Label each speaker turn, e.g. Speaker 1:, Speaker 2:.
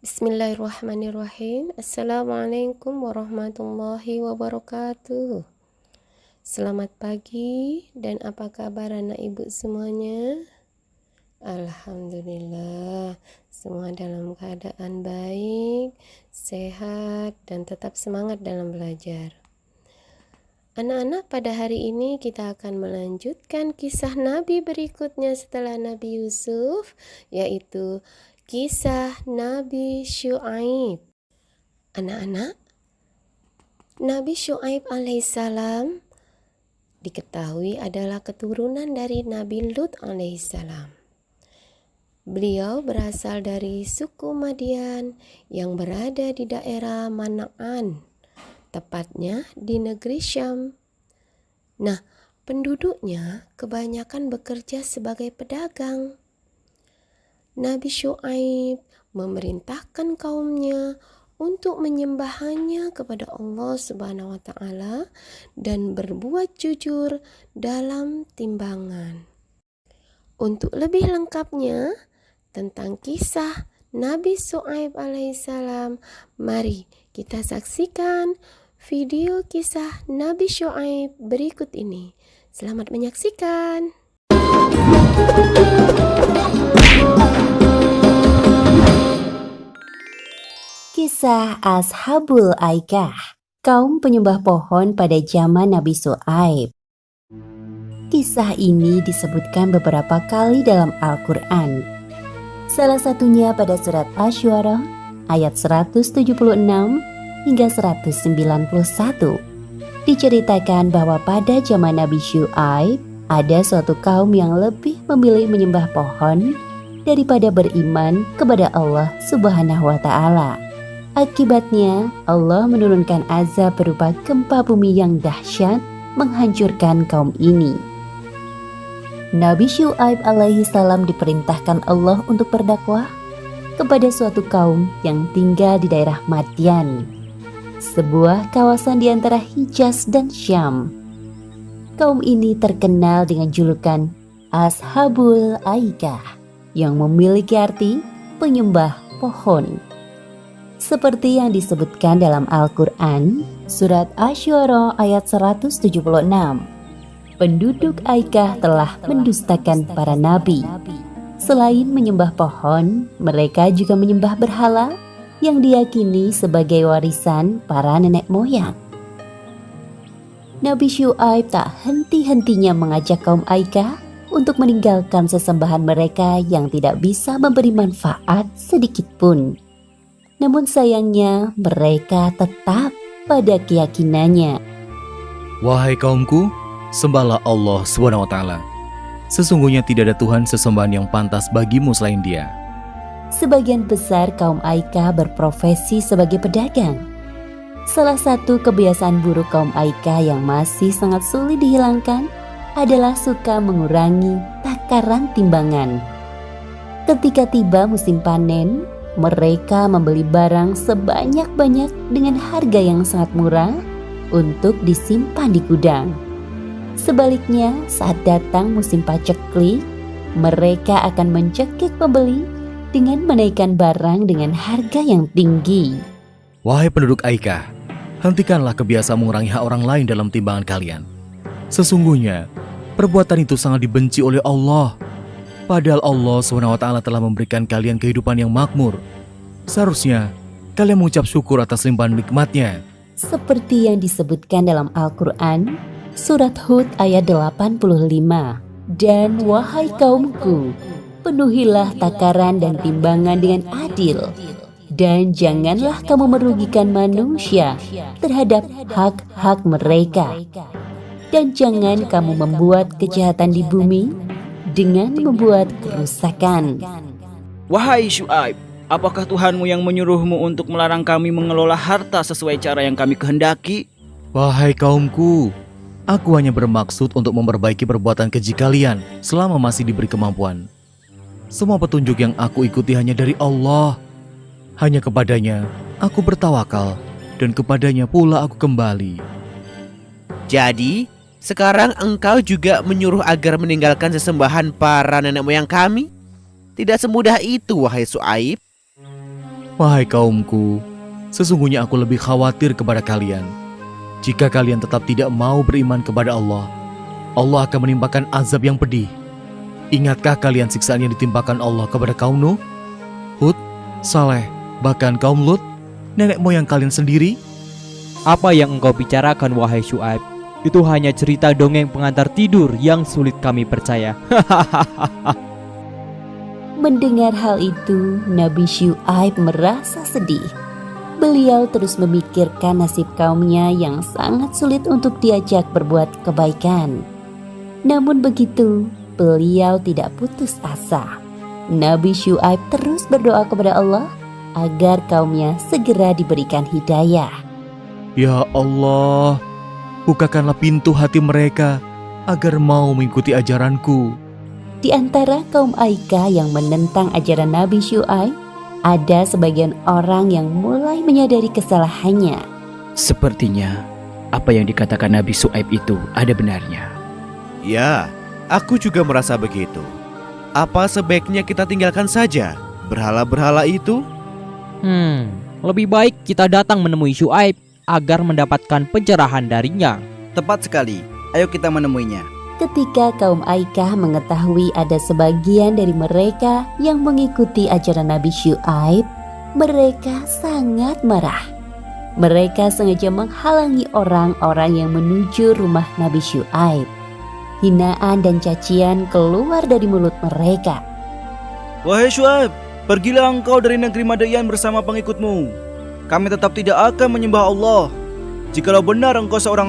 Speaker 1: Bismillahirrahmanirrahim. Assalamualaikum warahmatullahi wabarakatuh. Selamat pagi dan apa kabar anak ibu semuanya? Alhamdulillah, semua dalam keadaan baik, sehat, dan tetap semangat dalam belajar. Anak-anak, pada hari ini kita akan melanjutkan kisah Nabi berikutnya setelah Nabi Yusuf, yaitu kisah Nabi Syuaib. Anak-anak, Nabi Syuaib alaihissalam diketahui adalah keturunan dari Nabi Lut alaihissalam. Beliau berasal dari suku Madian yang berada di daerah Mana'an, tepatnya di negeri Syam. Nah, penduduknya kebanyakan bekerja sebagai pedagang. Nabi Syuaib memerintahkan kaumnya untuk menyembah hanya kepada Allah Subhanahu wa Ta'ala dan berbuat jujur dalam timbangan. Untuk lebih lengkapnya tentang kisah Nabi Syuaib alaihissalam, mari kita saksikan video kisah Nabi Syuaib berikut ini. Selamat menyaksikan.
Speaker 2: Kisah Ashabul Aikah, kaum penyembah pohon pada zaman Nabi Syuaib. Kisah ini disebutkan beberapa kali dalam Al-Quran. Salah satunya pada surat Asy-Syu'ara ayat 176 hingga 191. Diceritakan bahwa pada zaman Nabi Syuaib ada suatu kaum yang lebih memilih menyembah pohon daripada beriman kepada Allah Subhanahu wa Ta'ala. Akibatnya, Allah menurunkan azab berupa gempa bumi yang dahsyat menghancurkan kaum ini. Nabi Syuaib alaihi salam diperintahkan Allah untuk berdakwah kepada suatu kaum yang tinggal di daerah Madian, sebuah kawasan di antara Hijaz dan Syam. Kaum ini terkenal dengan julukan Ashabul Aikah yang memiliki arti penyembah pohon. Seperti yang disebutkan dalam Al-Quran, surat Asy-Syu'ara ayat 176. Penduduk Aikah telah mendustakan para nabi. Selain menyembah pohon, mereka juga menyembah berhala yang diyakini sebagai warisan para nenek moyang. Nabi Syuaib tak henti-hentinya mengajak kaum Aikah untuk meninggalkan sesembahan mereka yang tidak bisa memberi manfaat sedikit pun. Namun sayangnya mereka tetap pada keyakinannya.
Speaker 3: Wahai kaumku, sembahlah Allah SWT. Sesungguhnya tidak ada Tuhan sesembahan yang pantas bagimu selain Dia.
Speaker 2: Sebagian besar kaum Aikah berprofesi sebagai pedagang. Salah satu kebiasaan buruk kaum Aikah yang masih sangat sulit dihilangkan adalah suka mengurangi takaran timbangan. Ketika tiba musim panen, mereka membeli barang sebanyak-banyak dengan harga yang sangat murah untuk disimpan di gudang. Sebaliknya, saat datang musim paceklik, mereka akan mencekik pembeli dengan menaikkan barang dengan harga yang tinggi.
Speaker 3: Wahai penduduk Aikah, hentikanlah kebiasaan mengurangi hak orang lain dalam timbangan kalian. Sesungguhnya, perbuatan itu sangat dibenci oleh Allah. Padahal Allah SWT telah memberikan kalian kehidupan yang makmur. Seharusnya kalian mengucap syukur atas limpahan nikmat-Nya.
Speaker 2: Seperti yang disebutkan dalam Al-Quran, surat Hud ayat 85. Dan wahai kaumku, penuhilah takaran dan timbangan dengan adil. Dan janganlah kamu merugikan manusia terhadap hak-hak mereka. Dan jangan kamu membuat kejahatan di bumi dengan membuat kerusakan.
Speaker 4: Wahai Syuaib, apakah Tuhanmu yang menyuruhmu untuk melarang kami mengelola harta sesuai cara yang kami kehendaki?
Speaker 3: Wahai kaumku, aku hanya bermaksud untuk memperbaiki perbuatan keji kalian selama masih diberi kemampuan. Semua petunjuk yang aku ikuti hanya dari Allah. Hanya kepadanya aku bertawakal dan kepadanya pula aku kembali.
Speaker 5: Jadi, sekarang engkau juga menyuruh agar meninggalkan sesembahan para nenek moyang kami? Tidak semudah itu, wahai Syuaib.
Speaker 3: Wahai kaumku, sesungguhnya aku lebih khawatir kepada kalian. Jika kalian tetap tidak mau beriman kepada Allah, Allah akan menimpakan azab yang pedih. Ingatkah kalian siksaan yang ditimpakan Allah kepada kaum Nuh, Hud, Saleh, bahkan kaum Lut, nenek moyang kalian sendiri?
Speaker 6: Apa yang engkau bicarakan, wahai Syuaib? Itu hanya cerita dongeng pengantar tidur yang sulit kami percaya.
Speaker 2: Mendengar hal itu, Nabi Syuaib merasa sedih. Beliau terus memikirkan nasib kaumnya yang sangat sulit untuk diajak berbuat kebaikan. Namun begitu, beliau tidak putus asa. Nabi Syuaib terus berdoa kepada Allah agar kaumnya segera diberikan hidayah.
Speaker 3: Ya Allah, bukakanlah pintu hati mereka agar mau mengikuti ajaranku.
Speaker 2: Di antara kaum Aika yang menentang ajaran Nabi Syuaib, ada sebagian orang yang mulai menyadari kesalahannya.
Speaker 4: Sepertinya apa yang dikatakan Nabi Syuaib itu ada benarnya.
Speaker 5: Ya, aku juga merasa begitu. Apa sebaiknya kita tinggalkan saja berhala-berhala itu?
Speaker 6: Lebih baik kita datang menemui Syuaib agar mendapatkan pencerahan darinya.
Speaker 4: Tepat sekali, ayo kita menemuinya.
Speaker 2: Ketika kaum Aikah mengetahui ada sebagian dari mereka yang mengikuti ajaran Nabi Syuaib, mereka sangat marah. Mereka sengaja menghalangi orang-orang yang menuju rumah Nabi Syuaib. Hinaan dan cacian keluar dari mulut mereka.
Speaker 4: Wahai Syuaib, pergilah engkau dari negeri Madian bersama pengikutmu. Kami tetap tidak akan menyembah Allah. Jikalau benar engkau seorang